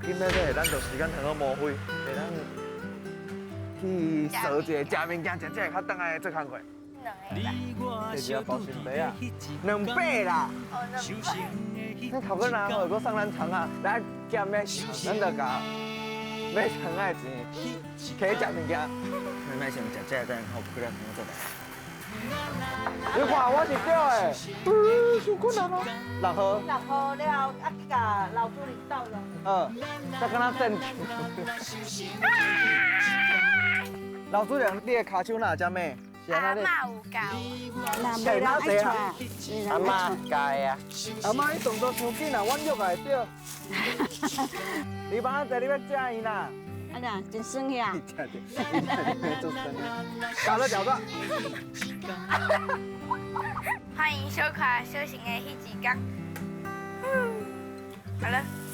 紧买买，咱就时间通好磨费，会咱去烧一个食物件，食这个较等下做工课。这只保鲜杯啊，2百啦。哦，200。咱头家拿好，搁送咱葱啊，咱减咩？咱就甲买葱仔钱，摕去食物件。咱买先食这个，等下后几日通做来。你看我是对的，伤困难哦。6号。6号了，啊，去甲老主人斗咯。再跟他争。老主人，你的骹手哪只咩？阿嬷有教。那没人爱穿，阿嬷教的啊。阿嬷，你动作伤紧啊，阮约来对。你妈在你要食伊啦。啊啦，真酸呀！你吃的，做生意。搞了饺子。欢迎收看小型的迄一天。好了。